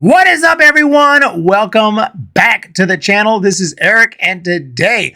What is up, everyone? Welcome back to the channel. This is Eric, and today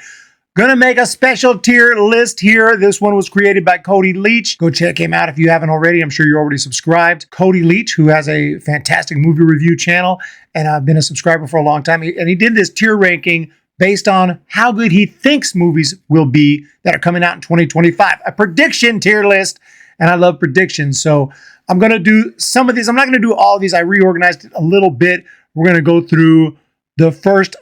gonna make a special tier list here. This one was created by Cody Leach. Go check him out if you haven't already. I'm sure you're already subscribed. Cody Leach, who has a fantastic movie review channel, and I've been a subscriber for a long time. And he did this tier ranking based on how good he thinks movies will be that are coming out in 2025. A prediction tier list, and I love predictions. So I'm going to do some of these. I'm not going to do all of these. I reorganized it a little bit. We're going to go through the first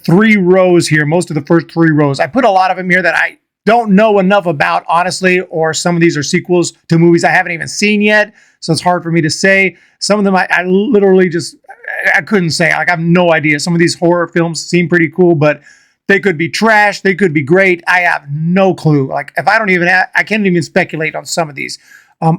three rows here, most of the first three rows. I put a lot of them here that I don't know enough about, honestly, or some of these are sequels to movies I haven't even seen yet, so it's hard for me to say. Some of them I literally just, I couldn't say. Like, I have no idea. Some of these horror films seem pretty cool, but they could be trash. They could be great. I have no clue. Like, if I don't even have, I can't even speculate on some of these.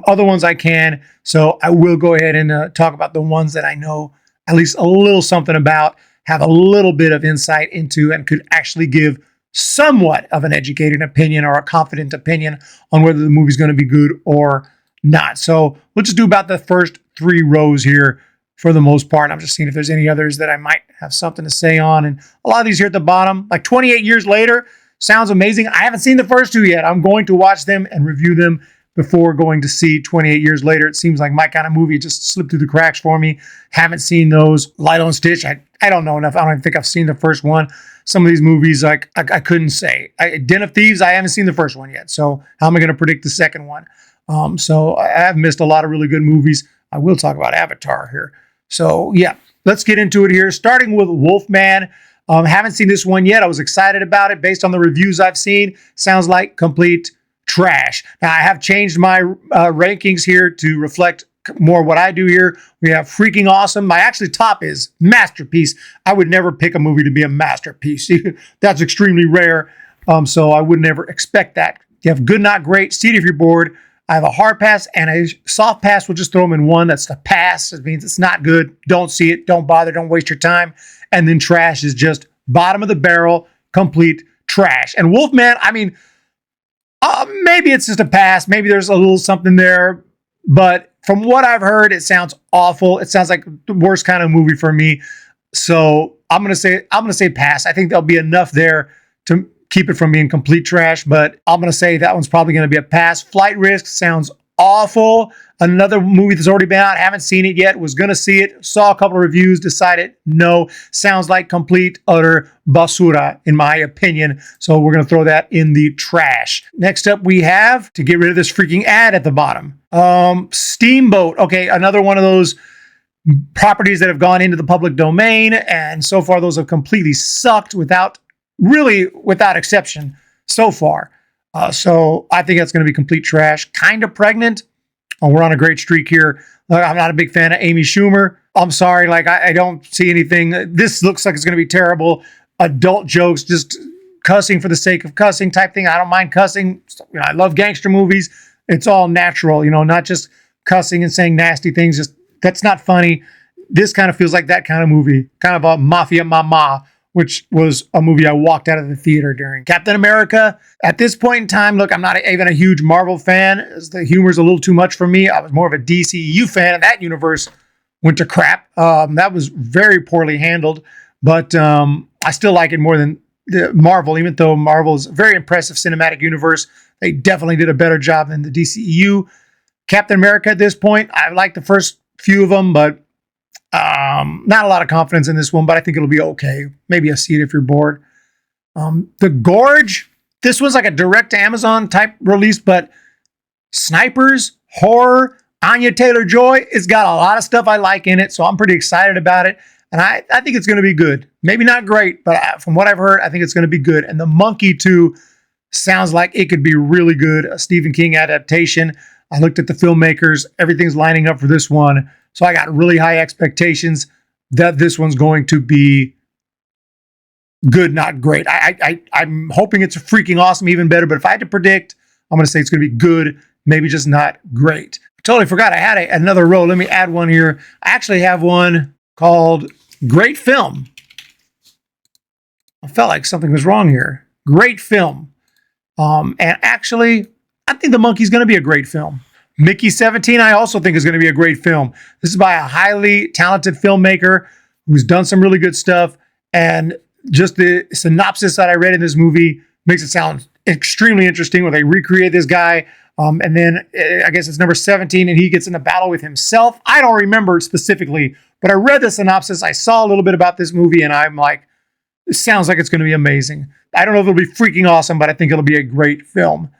Other ones I can, so I will go ahead and talk about the ones that I know at least a little something about, have a little bit of insight into, and could actually give somewhat of an educated opinion or a confident opinion on whether the movie's going to be good or not. So we'll just do about the first three rows here for the most part. I'm just seeing if there's any others that I might have something to say on. And a lot of these here at the bottom, like 28 Years Later, sounds amazing. I haven't seen the first two yet. I'm going to watch them and review them before going to see 28 Years Later. It seems like my kind of movie. It just slipped through the cracks for me. Haven't seen those. Lilo and Stitch, I don't know enough. I don't even think I've seen the first one. Some of these movies, like I couldn't say. Den of Thieves, I haven't seen the first one yet. So how am I going to predict the second one? So I have missed a lot of really good movies. I will talk about Avatar here. So yeah, let's get into it here. Starting with Wolfman. Haven't seen this one yet. I was excited about it based on the reviews I've seen. Sounds like complete trash. Now, I have changed my rankings here to reflect more what I do here. We have freaking awesome. My actually top is masterpiece. I would never pick a movie to be a masterpiece. That's extremely rare. So I would never expect that. You have good, not great. See it if you're bored. I have a hard pass and a soft pass. We'll just throw them in one. That's the pass. It means it's not good. Don't see it. Don't bother. Don't waste your time. And then trash is just bottom of the barrel, complete trash. And Wolfman, I mean, maybe it's just a pass. Maybe there's a little something there. But from what I've heard, it sounds awful. It sounds like the worst kind of movie for me. So I'm gonna say pass. I think there'll be enough there to keep it from being complete trash. But I'm gonna say that one's probably gonna be a pass. Flight Risk sounds awful. Another movie that's already been out, haven't seen it yet, was gonna see it, saw a couple of reviews, decided no, sounds like complete utter basura in my opinion. So we're gonna throw that in the trash. Next up, we have, to get rid of this freaking ad at the bottom, Steamboat. Okay, another one of those properties that have gone into the public domain, and so far those have completely sucked without exception so far. So I think that's going to be complete trash. Kind of Pregnant. Oh, we're on a great streak here. I'm not a big fan of Amy Schumer. I'm sorry. Like, I don't see anything. This looks like it's going to be terrible. Adult jokes, just cussing for the sake of cussing type thing. I don't mind cussing. You know, I love gangster movies. It's all natural, you know, not just cussing and saying nasty things. Just, that's not funny. This kind of feels like that kind of movie. Kind of a Mafia Mama, which was a movie I walked out of the theater during. Captain America, at this point in time, look, I'm not even a huge Marvel fan. The humor's a little too much for me. I was more of a DCEU fan, and that universe went to crap. That was very poorly handled, but I still like it more than the Marvel, even though Marvel's a very impressive cinematic universe. They definitely did a better job than the DCEU. Captain America at this point, I like the first few of them, but not a lot of confidence in this one, but I think it'll be okay. Maybe a see it if you're bored. The Gorge, this was like a direct to Amazon type release, but snipers, horror, Anya Taylor-Joy, it's got a lot of stuff I like in it, so I'm pretty excited about it. And I think it's going to be good. Maybe not great, but from what I've heard, I think it's going to be good. And The Monkey 2 sounds like it could be really good. A Stephen King adaptation. I looked at the filmmakers. Everything's lining up for this one. So I got really high expectations that this one's going to be good, not great. I'm hoping it's freaking awesome, even better. But if I had to predict, I'm going to say it's going to be good, maybe just not great. Totally forgot I had another row. Let me add one here. I actually have one called Great Film. I felt like something was wrong here. Great film. And actually, I think The Monkey's going to be a great film. Mickey 17, I also think is going to be a great film. This is by a highly talented filmmaker who's done some really good stuff. And just the synopsis that I read in this movie makes it sound extremely interesting, where they recreate this guy. And then I guess it's number 17, and he gets in a battle with himself. I don't remember specifically, but I read the synopsis. I saw a little bit about this movie, and I'm like, this sounds like it's going to be amazing. I don't know if it'll be freaking awesome, but I think it'll be a great film.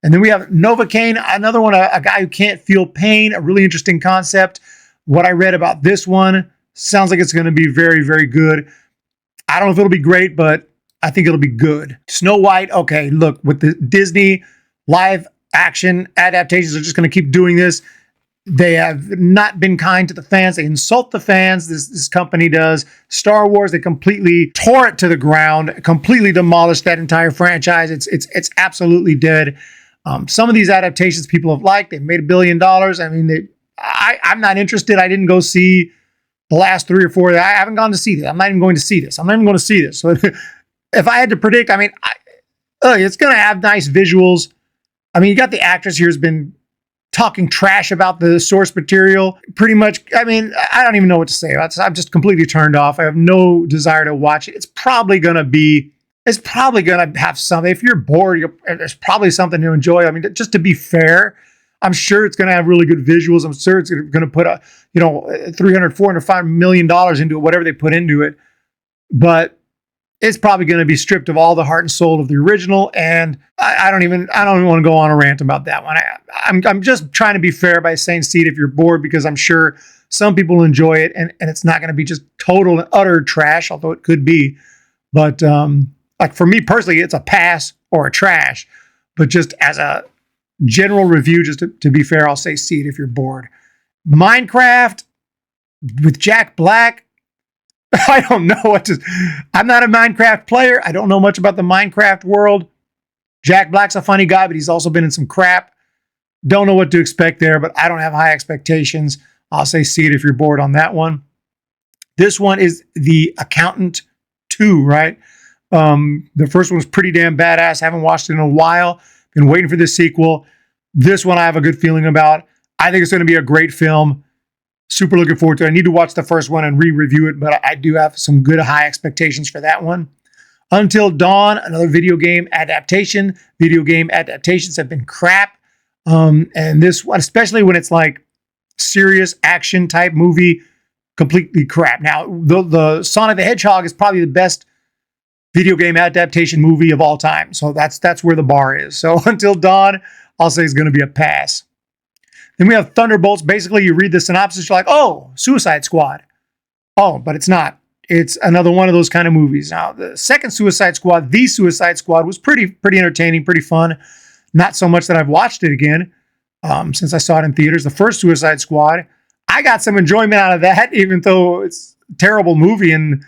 And then we have Novocaine, another one, a guy who can't feel pain, a really interesting concept. What I read about this one sounds like it's going to be very, very good. I don't know if it'll be great, but I think it'll be good. Snow White, okay, look, with the Disney live action adaptations, are just going to keep doing this. They have not been kind to the fans. They insult the fans. This company does. Star Wars, they completely tore it to the ground, completely demolished that entire franchise. It's absolutely dead. Some of these adaptations people have liked. They've made $1 billion. I mean, I'm not interested. I didn't go see the last 3 or 4. I haven't gone to see this. I'm not even going to see this. I'm not even going to see this. So if I had to predict, I mean, it's going to have nice visuals. I mean, you got the actress here who's been talking trash about the source material. Pretty much, I mean, I don't even know what to say. I'm just completely turned off. I have no desire to watch it. It's probably going to have something. If you're bored, there's probably something to enjoy. I mean, just to be fair, I'm sure it's going to have really good visuals. I'm sure it's going to put $300, $400, $5 million into it, whatever they put into it. But it's probably going to be stripped of all the heart and soul of the original. And I don't even want to go on a rant about that one. I'm just trying to be fair by saying see it if you're bored, because I'm sure some people enjoy it, and it's not going to be just total and utter trash, although it could be. But like for me personally, it's a pass or a trash. But just as a general review, just to be fair, I'll say see it if you're bored. Minecraft with Jack Black. I don't know what to... I'm not a Minecraft player. I don't know much about the Minecraft world. Jack Black's a funny guy, but he's also been in some crap. Don't know what to expect there, but I don't have high expectations. I'll say see it if you're bored on that one. This one is The Accountant 2, right? The first one was pretty damn badass. Haven't watched it in a while. Been waiting for the sequel. This one I have a good feeling about. I think it's going to be a great film. Super looking forward to it. I need to watch the first one and re-review it, but I do have some good high expectations for that one. Until Dawn, another video game adaptation. Video game adaptations have been crap. And this one, especially when it's like serious action type movie, completely crap. Now, the Sonic the Hedgehog is probably the best video game adaptation movie of all time. So that's where the bar is. So Until Dawn, I'll say is going to be a pass. Then we have Thunderbolts. Basically, you read the synopsis, you're like, oh, Suicide Squad. Oh, but it's not. It's another one of those kind of movies. Now, the second Suicide Squad, The Suicide Squad, was pretty entertaining, pretty fun. Not so much that I've watched it again since I saw it in theaters. The first Suicide Squad, I got some enjoyment out of that, even though it's a terrible movie and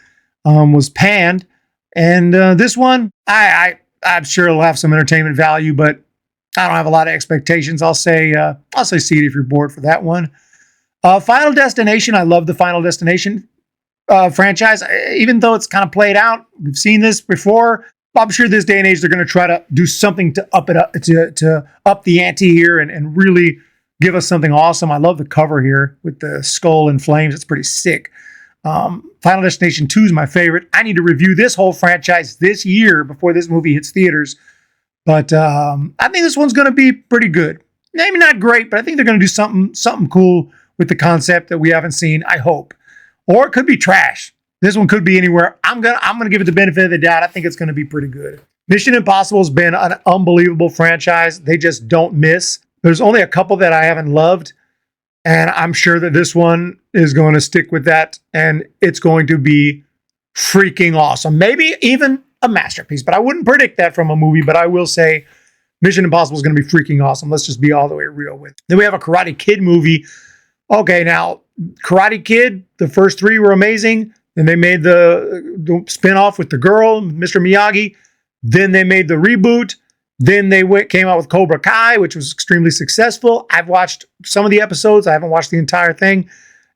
was panned. And this one, I'm sure it'll have some entertainment value, but I don't have a lot of expectations. I'll say see it if you're bored for that one. Final Destination. I love the Final Destination franchise, even though it's kind of played out. We've seen this before. I'm sure this day and age they're going to try to do something to up it up to up the ante here and really give us something awesome. I love the cover here with the skull and flames. It's pretty sick. Final Destination 2 is my favorite. I need to review this whole franchise this year before this movie hits theaters. But I think this one's going to be pretty good. Maybe not great, but I think they're going to do something cool with the concept that we haven't seen, I hope. Or it could be trash. This one could be anywhere. I'm gonna give it the benefit of the doubt. I think it's going to be pretty good. Mission Impossible has been an unbelievable franchise. They just don't miss. There's only a couple that I haven't loved, and I'm sure that this one is going to stick with that, and it's going to be freaking awesome. Maybe even a masterpiece, but I wouldn't predict that from a movie, but I will say Mission Impossible is going to be freaking awesome. Let's just be all the way real with it. Then we have a Karate Kid movie. Okay, now, Karate Kid, the first 3 were amazing. Then they made the spin-off with the girl, Mr. Miyagi. Then they made the reboot. Then they came out with Cobra Kai, which was extremely successful. I've watched some of the episodes. I haven't watched the entire thing.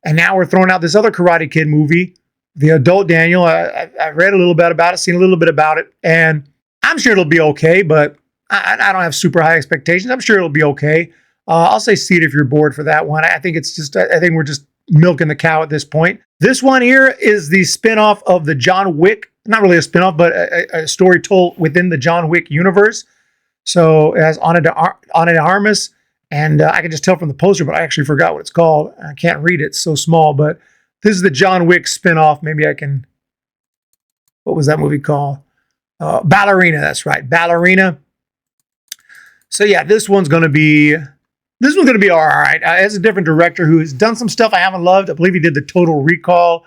And now we're throwing out this other Karate Kid movie, the adult Daniel. I read a little bit about it, seen a little bit about it, and I'm sure it'll be okay, but I don't have super high expectations. I'm sure it'll be okay. I'll say see it if you're bored for that one. I think it's just, I think we're just milking the cow at this point. This one here is the spinoff of the John Wick, not really a spinoff, but a story told within the John Wick universe. So it has Ana de Armas, and I can just tell from the poster, but I actually forgot what it's called. I can't read it, it's so small, but this is the John Wick spinoff. Maybe I can, what was that movie called? Ballerina, that's right, Ballerina. So yeah, this one's going to be all right. It has a different director who has done some stuff I haven't loved. I believe he did the Total Recall,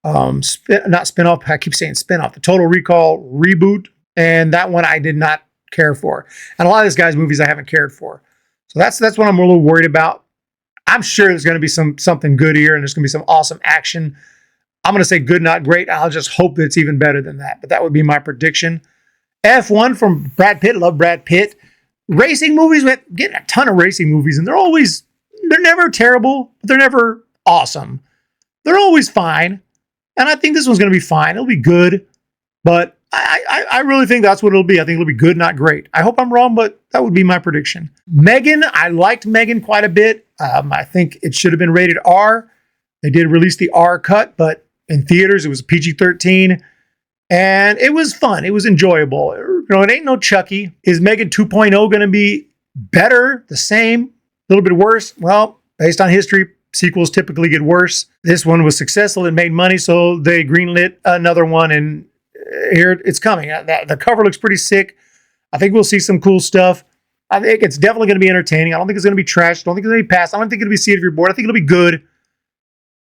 not spinoff. I keep saying spinoff. The Total Recall reboot, and that one I did not care for. And a lot of this guy's movies I haven't cared for. So that's what I'm a little worried about. I'm sure there's going to be something good here, and there's going to be some awesome action. I'm going to say good, not great. I'll just hope that it's even better than that. But that would be my prediction. F1 from Brad Pitt. Love Brad Pitt. Racing movies, we're getting a ton of racing movies, and they're never terrible, but they're never awesome. They're always fine. And I think this one's going to be fine. It'll be good, but I really think that's what it'll be. I think it'll be good, not great. I hope I'm wrong, but that would be my prediction. Megan, I liked Megan quite a bit. I think it should have been rated R. They did release the R cut, but in theaters, it was PG-13. And it was fun. It was enjoyable. You know, it ain't no Chucky. Is Megan 2.0 going to be better, the same, a little bit worse? Well, based on history, sequels typically get worse. This one was successful and made money, so they greenlit another one, and here it's coming. The cover looks pretty sick. I think we'll see some cool stuff. I think it's definitely going to be entertaining. I don't think it's going to be trash. I don't think it's going to be passed. I don't think it'll be see it if you're bored. I think it'll be good.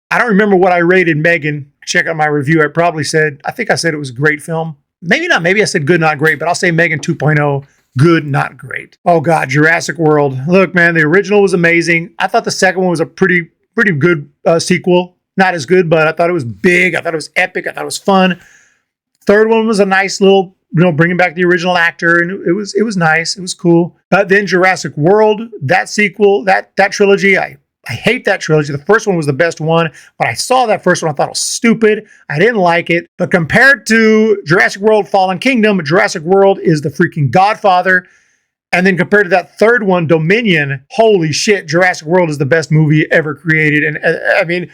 I don't remember what I rated Megan. Check out my review. I think I said it was a great film. Maybe not. Maybe I said good, not great, but I'll say Megan 2.0, good, not great. Oh God, Jurassic World. Look, man, the original was amazing. I thought the second one was a pretty good sequel. Not as good, but I thought it was big. I thought it was epic. I thought it was fun. Third one was a nice little, bringing back the original actor, and it was nice. It was cool. But then Jurassic World, that sequel, that trilogy, I hate that trilogy. The first one was the best one. When I saw that first one, I thought it was stupid. I didn't like it. But compared to Jurassic World Fallen Kingdom, Jurassic World is the freaking Godfather. And then compared to that third one, Dominion, holy shit, Jurassic World is the best movie ever created. And I mean,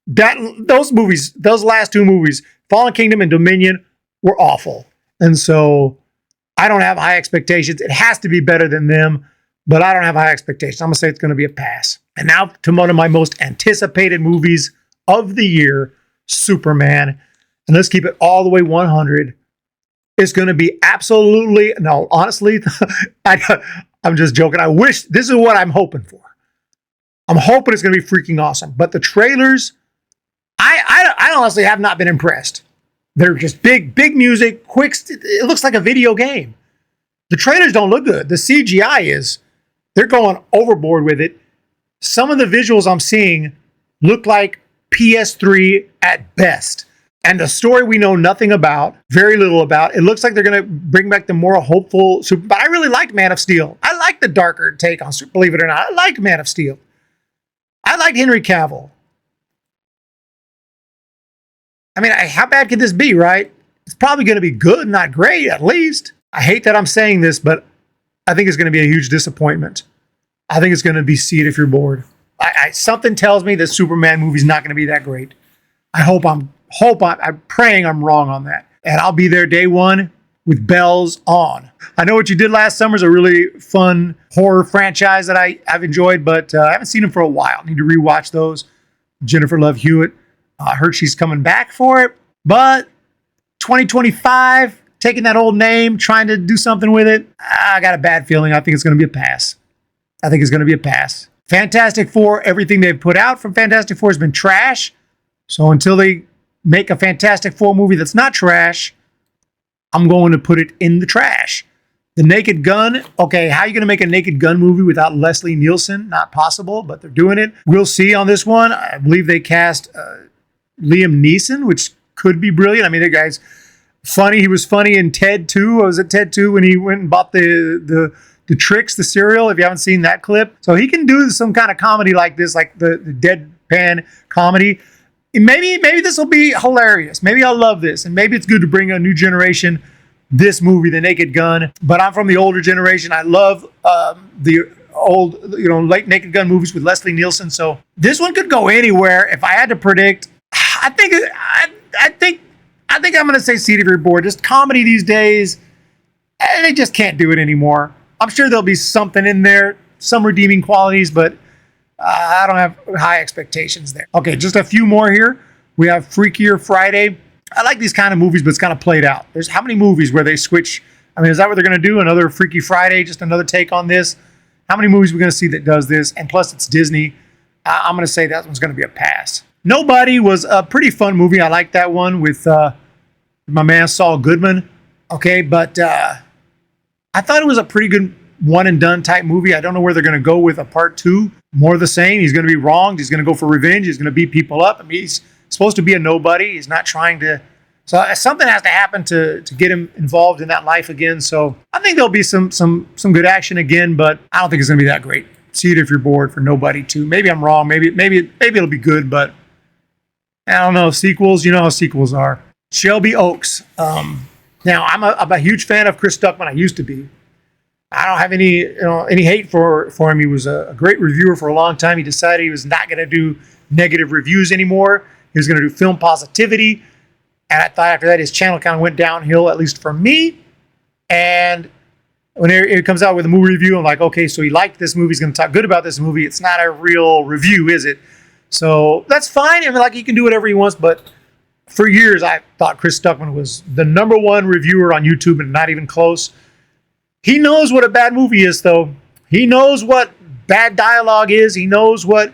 those last two movies, Fallen Kingdom and Dominion, were awful. And so I don't have high expectations. It has to be better than them, but I don't have high expectations. I'm going to say it's going to be a pass. And now to one of my most anticipated movies of the year, Superman. And let's keep it all the way 100. It's going to be absolutely, no, honestly, I'm just joking. I wish, this is what I'm hoping for. I'm hoping it's going to be freaking awesome. But the trailers, I honestly have not been impressed. They're just big music, quick. It looks like a video game. The trailers don't look good. The CGI they're going overboard with it. Some of the visuals I'm seeing look like PS3 at best. And the story we know nothing about, very little about. It looks like they're going to bring back the more hopeful Super. But I really liked Man of Steel. I liked the darker take on Super, believe it or not. I liked Man of Steel. I liked Henry Cavill. I mean, how bad could this be, right? It's probably going to be good, not great, at least. I hate that I'm saying this, but I think it's going to be a huge disappointment. I think it's going to be see it if you're bored. Something tells me that Superman movie's not going to be that great. I'm praying I'm wrong on that. And I'll be there day one with bells on. I Know What You Did Last Summer is a really fun horror franchise that I've enjoyed, but I haven't seen them for a while. I need to rewatch those. Jennifer Love Hewitt. I heard she's coming back for it, but 2025, taking that old name, trying to do something with it, I got a bad feeling. I think it's going to be a pass. Fantastic Four, everything they've put out from Fantastic Four has been trash. So until they make a Fantastic Four movie that's not trash, I'm going to put it in the trash. The Naked Gun. Okay, how are you going to make a Naked Gun movie without Leslie Nielsen? Not possible, but they're doing it. We'll see on this one. I believe they cast Liam Neeson, which could be brilliant. I mean, the guy's funny. He was funny in Ted 2. I was at Ted 2 when he went and bought the Tricks, the cereal, if you haven't seen that clip. So he can do some kind of comedy like this, like the deadpan comedy. Maybe this will be hilarious. Maybe I'll love this. And maybe it's good to bring a new generation this movie, The Naked Gun. But I'm from the older generation. I love the old, late Naked Gun movies with Leslie Nielsen. So this one could go anywhere. If I had to predict, I think I'm going to say seat if you're bored. Just comedy these days, they just can't do it anymore. I'm sure there'll be something in there, some redeeming qualities, but I don't have high expectations there. Okay, just a few more here. We have Freakier Friday. I like these kind of movies, but it's kind of played out. There's how many movies where they switch? I mean, is that what they're going to do? Another Freaky Friday, just another take on this? How many movies are we going to see that does this? And plus, it's Disney. I'm going to say that one's going to be a pass. Nobody was a pretty fun movie. I like that one with my man Saul Goodman. Okay, but I thought it was a pretty good one and done type movie. I don't know where they're going to go with a part 2. More of the same. He's going to be wronged. He's going to go for revenge. He's going to beat people up. I mean, he's supposed to be a nobody. He's not trying to. So something has to happen to get him involved in that life again. So I think there'll be some good action again, but I don't think it's going to be that great. See it if you're bored for Nobody 2. Maybe I'm wrong. Maybe it'll be good, but I don't know. Sequels, you know how sequels are. Shelby Oaks. Now I'm a huge fan of Chris Stuckman. I used to be. I don't have any hate for him. He was a great reviewer for a long time. He decided he was not going to do negative reviews anymore. He was going to do film positivity. And I thought after that, his channel kind of went downhill, at least for me. And when it comes out with a movie review, I'm like, okay, so he liked this movie. He's going to talk good about this movie. It's not a real review, is it? So that's fine. I mean, like, he can do whatever he wants. But for years, I thought Chris Stuckman was the #1 reviewer on YouTube, and not even close. He knows what a bad movie is, though. He knows what bad dialogue is. He knows what,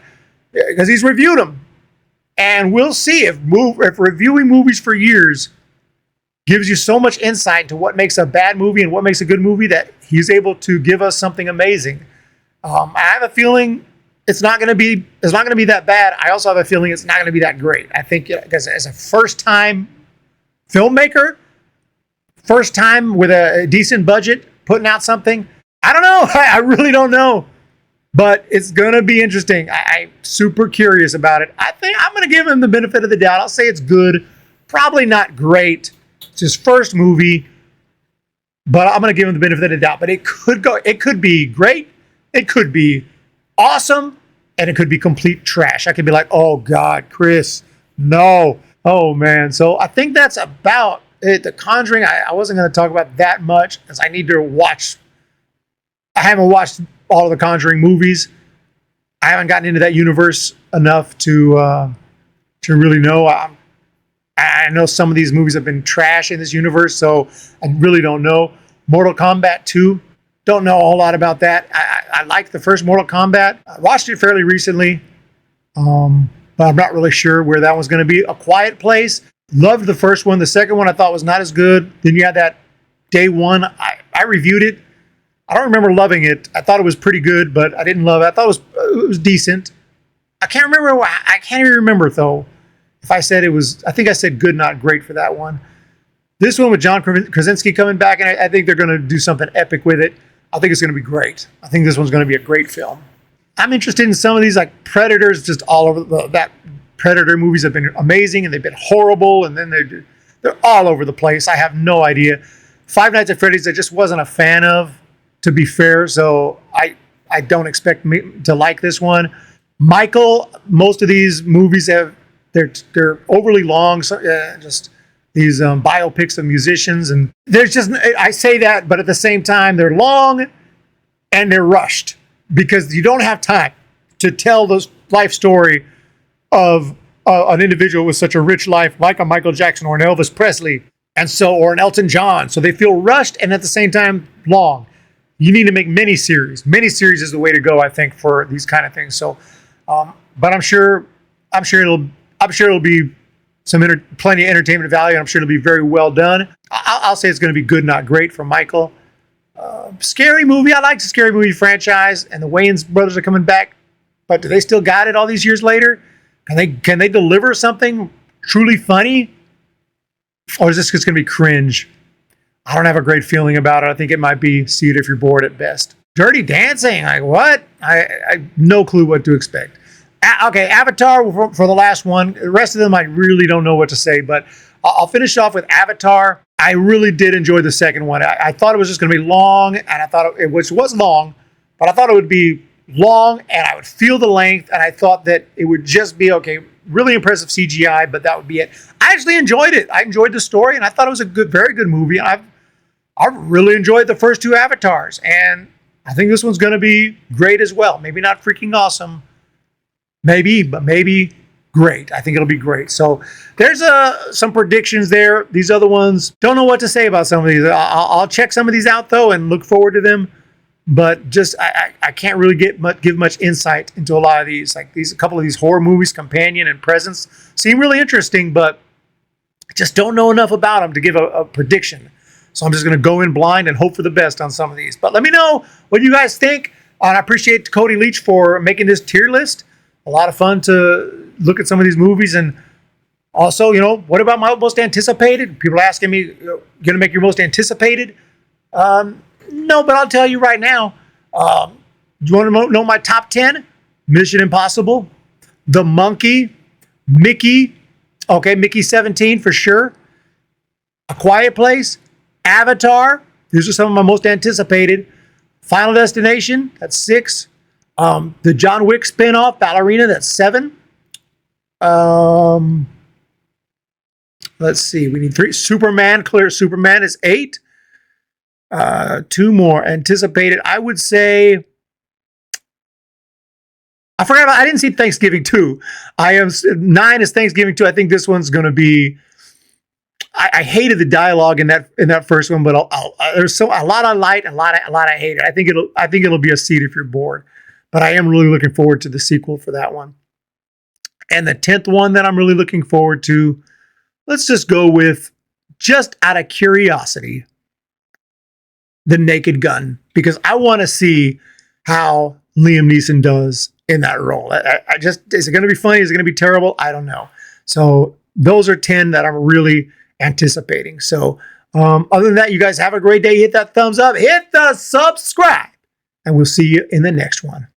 because he's reviewed them. And we'll see if reviewing movies for years gives you so much insight into what makes a bad movie and what makes a good movie that he's able to give us something amazing. I have a feeling it's not going to be that bad. I also have a feeling it's not going to be that great. I think because as a first-time filmmaker, first time with a decent budget, putting out something, I don't know. I really don't know. But it's going to be interesting. I'm super curious about it. I think I'm going to give him the benefit of the doubt. I'll say it's good. Probably not great. It's his first movie. But I'm going to give him the benefit of the doubt. But it could be great. It could be awesome. And it could be complete trash. I could be like, oh, God, Chris, no. Oh, man. So I think that's about it. The Conjuring, I wasn't going to talk about that much because I need to watch. I haven't watched all of the Conjuring movies. I haven't gotten into that universe enough to really know. I know some of these movies have been trash in this universe, so I really don't know. Mortal Kombat 2, don't know a whole lot about that. I liked the first Mortal Kombat. I watched it fairly recently, but I'm not really sure where that one's going to be. A Quiet Place, loved the first one. The second one I thought was not as good. Then you had that Day One. I reviewed it. I don't remember loving it. I thought it was pretty good, but I didn't love it. I thought it was decent. I can't remember. I can't even remember, though, if I said it was. I think I said good, not great for that one. This one with John Krasinski coming back, and I think they're going to do something epic with it. I think it's going to be great. I think this one's going to be a great film. I'm interested in some of these, like Predators, just all over that Predator movies have been amazing, and they've been horrible, and then they're all over the place. I have no idea. Five Nights at Freddy's, I just wasn't a fan of, to be fair, so I don't expect me to like this one. Michael, most of these movies they're overly long, so just these biopics of musicians, and there's just, I say that, but at the same time they're long and they're rushed because you don't have time to tell the life story of an individual with such a rich life like a Michael Jackson or an Elvis Presley, or an Elton John. So they feel rushed and at the same time long. You need to make miniseries. Miniseries is the way to go, I think, for these kind of things. So, but I'm sure it'll be plenty of entertainment value, and I'm sure it'll be very well done. I'll say it's going to be good, not great, for Michael. Scary movie. I like the Scary Movie franchise, and the Wayans brothers are coming back. But do they still got it all these years later? Can they deliver something truly funny, or is this just going to be cringe? I don't have a great feeling about it. I think it might be see it if you're bored at best. Dirty Dancing, like what? I no clue what to expect. Okay, Avatar for the last one. The rest of them I really don't know what to say, but I'll finish off with Avatar. I really did enjoy the second one. I thought it was just going to be long, and I thought which was long, but I thought it would be long and I would feel the length, and I thought that it would just be okay. Really impressive CGI, but that would be it. I actually enjoyed it. I enjoyed the story, and I thought it was a good, very good movie. And I really enjoyed the first two Avatars, and I think this one's going to be great as well. Maybe not freaking awesome, maybe, but maybe great. I think it'll be great. So there's some predictions there. These other ones, don't know what to say about some of these. I'll check some of these out though and look forward to them. But just I can't really give much insight into a lot of these. Like a couple of these horror movies, Companion and Presence, seem really interesting, but I just don't know enough about them to give a prediction. So I'm just going to go in blind and hope for the best on some of these. But let me know what you guys think. And I appreciate Cody Leach for making this tier list. A lot of fun to look at some of these movies. And also, you know, what about my most anticipated? People are asking me, going to make your most anticipated? No, but I'll tell you right now. You want to know my top 10? Mission Impossible, The Monkey, Mickey. Okay, Mickey 17 for sure. A Quiet Place, Avatar. These are some of my most anticipated. Final Destination, that's 6. The John Wick spinoff, Ballerina, that's 7. Let's see, we need 3. Superman, Clear Superman is 8. 2 more anticipated. I would say, I didn't see Thanksgiving 2. 9 is Thanksgiving 2. I think this one's going to be, I hated the dialogue in that first one, but there's a lot I like, a lot I hate it. I think it'll be a seed if you're bored, but I am really looking forward to the sequel for that one. And the 10th one that I'm really looking forward to, let's just go with, just out of curiosity, The Naked Gun, because I want to see how Liam Neeson does in that role. Is it going to be funny? Is it going to be terrible? I don't know. So those are 10 that I'm really anticipating. So other than that, you guys have a great day. Hit that thumbs up, hit the subscribe, and we'll see you in the next one.